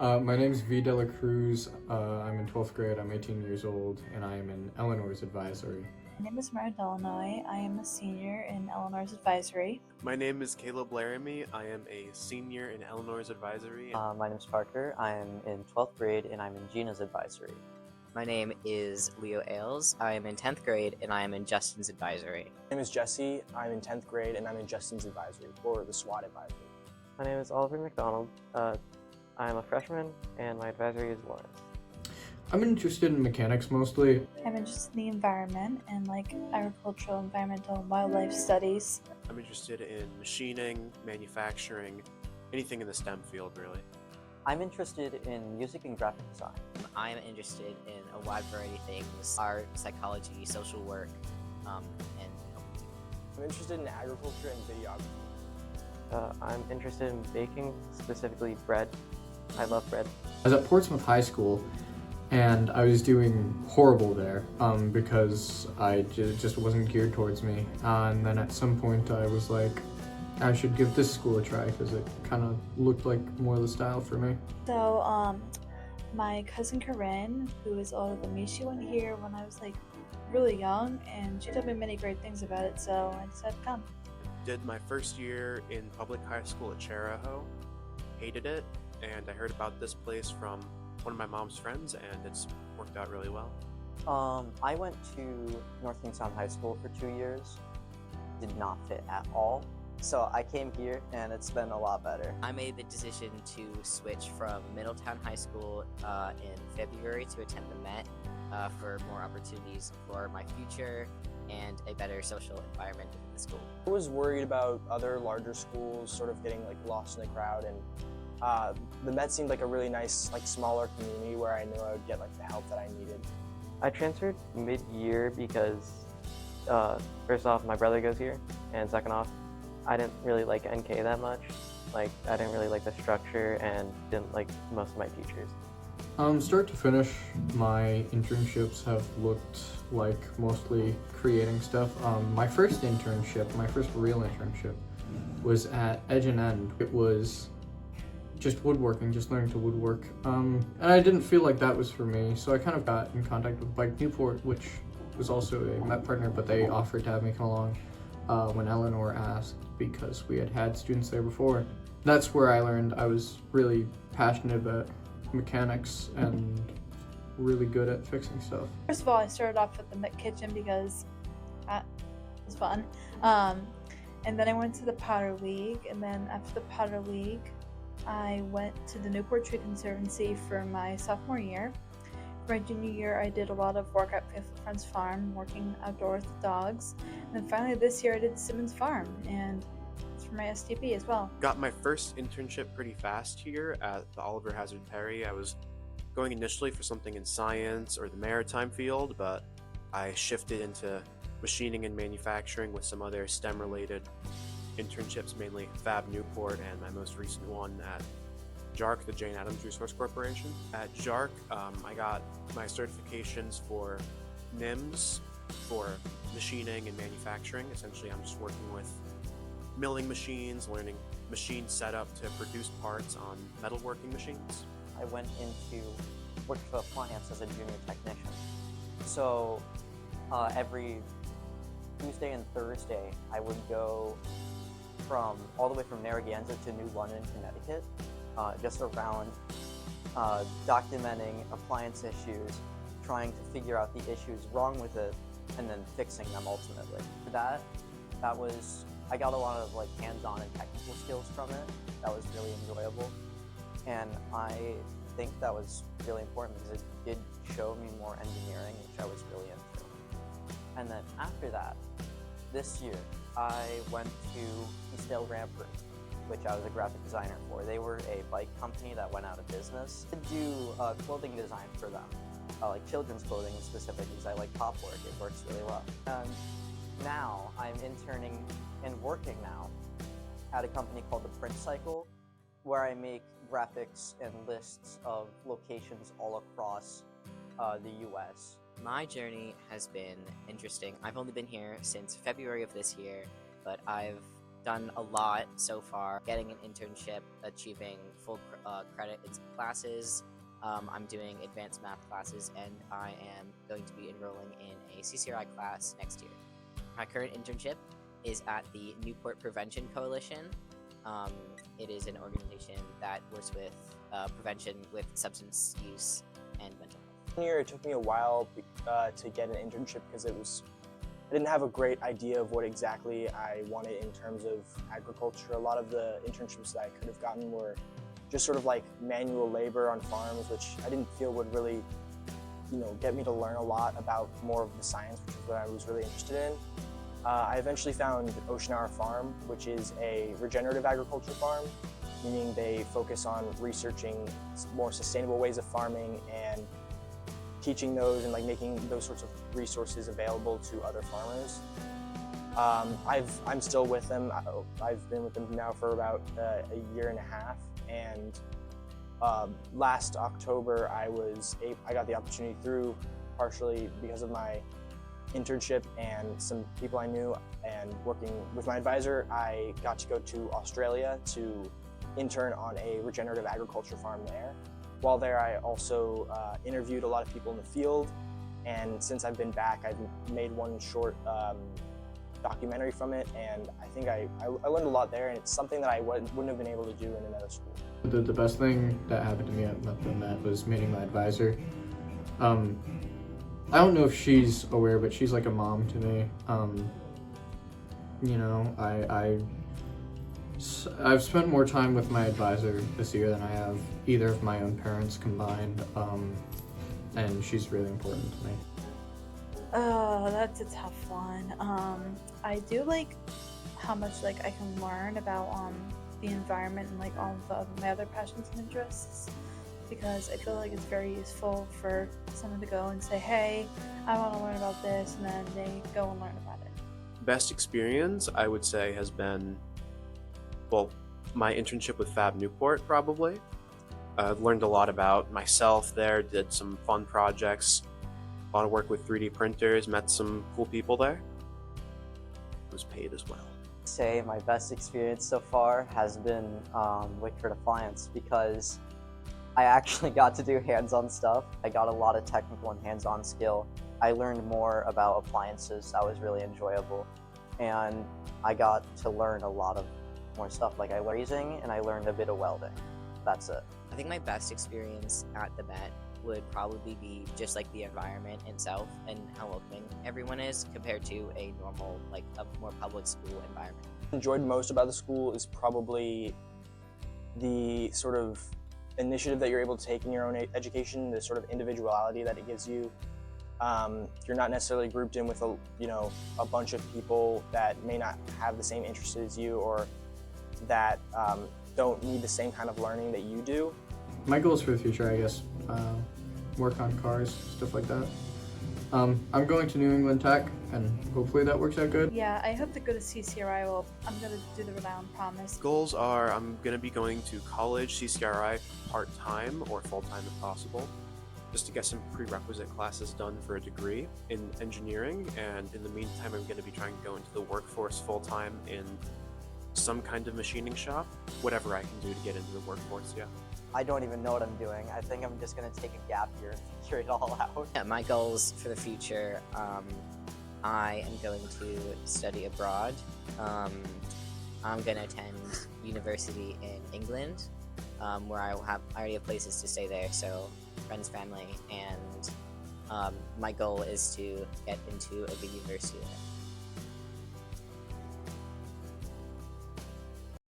My name's V. Dela Cruz. I'm in 12th grade. I'm 18 years old, and I am in Eleanor's advisory. My name is Mara Delanoy. I am a senior in Eleanor's advisory. My name is Caleb Laramie. I am a senior in Eleanor's advisory. My name is Parker. I am in 12th grade and I'm in Gina's advisory. My name is Leo Ailes. I am in 10th grade and I am in Justin's advisory. My name is Jesse. I'm in 10th grade and I'm in Justin's advisory, or the SWAT advisory. My name is Oliver McDonald. I'm a freshman and my advisory is Lawrence. I'm interested in mechanics mostly. I'm interested in the environment and agricultural, environmental, and wildlife studies. I'm interested in machining, manufacturing, anything in the STEM field, really. I'm interested in music and graphic design. I am interested in a wide variety of things: art, psychology, social work, and I'm interested in agriculture and videography. I'm interested in baking, specifically bread. I love bread. I was at Portsmouth High School, and I was doing horrible there because just wasn't geared towards me. And then at some point I was like, I should give this school a try because it kind of looked like more the style for me. So, my cousin Corinne, who is older than me, she went here when I was really young, and she told me many great things about it, so I decided to come. Did my first year in public high school at Charahoe. Hated it, and I heard about this place from one of my mom's friends, and it's worked out really well. I went to North Kingstown High School for 2 years. Did not fit at all. So I came here and it's been a lot better. I made the decision to switch from Middletown High School in February to attend the Met for more opportunities for my future and a better social environment within the school. I was worried about other larger schools sort of getting lost in the crowd, and the Met seemed like a really nice, smaller community where I knew I would get the help that I needed. I transferred mid-year because first off, my brother goes here, and second off, I didn't really like NK that much. I didn't really like the structure and didn't like most of my teachers. Start to finish, my internships have looked like mostly creating stuff. My first real internship was at Edge and End. It was just woodworking, just learning to woodwork. And I didn't feel like that was for me, so I kind of got in contact with Bike Newport, which was also a Met partner, but they offered to have me come along when Eleanor asked, because we had students there before. That's where I learned I was really passionate about mechanics and really good at fixing stuff. First of all, I started off at the Met kitchen because that was fun. And then I went to the Powder League, and then after the Powder League, I went to the Newport Tree Conservancy for my sophomore year. For my junior year, I did a lot of work at Faithful Friends Farm, working outdoors with dogs. And then finally this year I did Simmons Farm, and it's for my STP as well. Got my first internship pretty fast here at the Oliver Hazard Perry. I was going initially for something in science or the maritime field, but I shifted into machining and manufacturing with some other STEM-related internships, mainly Fab Newport, and my most recent one at JARC, the Jane Addams Resource Corporation. At JARC, I got my certifications for NIMS for machining and manufacturing. Essentially, I'm just working with milling machines, learning machine setup to produce parts on metalworking machines. I went into work for plants as a junior technician. So every Tuesday and Thursday, I would go all the way from Narragansett to New London, Connecticut, just around documenting appliance issues, trying to figure out the issues wrong with it, and then fixing them ultimately. For that was, I got a lot of hands-on and technical skills from it. That was really enjoyable. And I think that was really important because it did show me more engineering, which I was really into. And then after that, this year, I went to Eastdale Grand Prix, which I was a graphic designer for. They were a bike company that went out of business. I do clothing design for them, like children's clothing specifically, because I like pop work. It works really well. And now I'm interning and working now at a company called The Print Cycle, where I make graphics and lists of locations all across the US. My journey has been interesting. I've only been here since February of this year, but I've done a lot so far. Getting an internship, achieving full credit in some classes. I'm doing advanced math classes, and I am going to be enrolling in a CCRI class next year. My current internship is at the Newport Prevention Coalition. It is an organization that works with prevention with substance use and mental health. It took me a while to get an internship because I didn't have a great idea of what exactly I wanted in terms of agriculture. A lot of the internships that I could have gotten were just sort of like manual labor on farms, which I didn't feel would really, get me to learn a lot about more of the science, which is what I was really interested in. I eventually found Ocean Hour Farm, which is a regenerative agriculture farm, meaning they focus on researching more sustainable ways of farming and teaching those and like making those sorts of resources available to other farmers. I'm still with them. I've been with them now for about a year and a half, and last October I got the opportunity through, partially because of my internship and some people I knew and working with my advisor, I got to go to Australia to intern on a regenerative agriculture farm there. While there, I also interviewed a lot of people in the field, and since I've been back, I've made one short documentary from it, and I think I learned a lot there, and it's something that I wouldn't have been able to do in another school. The best thing that happened to me at the Met was meeting my advisor. I don't know if she's aware, but she's like a mom to me. I've spent more time with my advisor this year than I have either of my own parents combined, and she's really important to me. Oh, that's a tough one. I do like how much like I can learn about the environment and like all of my other passions and interests, because I feel like it's very useful for someone to go and say, hey, I want to learn about this, and then they go and learn about it. Best experience, I would say, has been, well, my internship with Fab Newport, probably. I've learned a lot about myself there, did some fun projects, a lot of work with 3D printers, met some cool people there. Was paid as well. Say my best experience so far has been Wickford Appliance, because I actually got to do hands-on stuff. I got a lot of technical and hands-on skill. I learned more about appliances. That was really enjoyable. And I got to learn a lot of more stuff, like I learned freezing and I learned a bit of welding. That's it. I think my best experience at the Met would probably be just like the environment itself and how welcoming everyone is compared to a normal, like a more public school environment. What I enjoyed most about the school is probably the sort of initiative that you're able to take in your own education, the sort of individuality that it gives you. You're not necessarily grouped in with a bunch of people that may not have the same interests as you, or that don't need the same kind of learning that you do. My goals for the future, I guess, work on cars, stuff like that. I'm going to New England Tech, and hopefully that works out good. Yeah, I hope to go to CCRI. Well, I'm going to do the Rhode Island Promise. Goals are, I'm going to be going to college, CCRI, part-time or full-time if possible, just to get some prerequisite classes done for a degree in engineering, and in the meantime I'm going to be trying to go into the workforce full-time in some kind of machining shop, whatever I can do to get into the workforce, yeah. I don't even know what I'm doing. I think I'm just going to take a gap year and figure it all out. Yeah, my goals for the future, I am going to study abroad. I'm going to attend university in England, where I already have places to stay there, so friends, family, and my goal is to get into a big university there.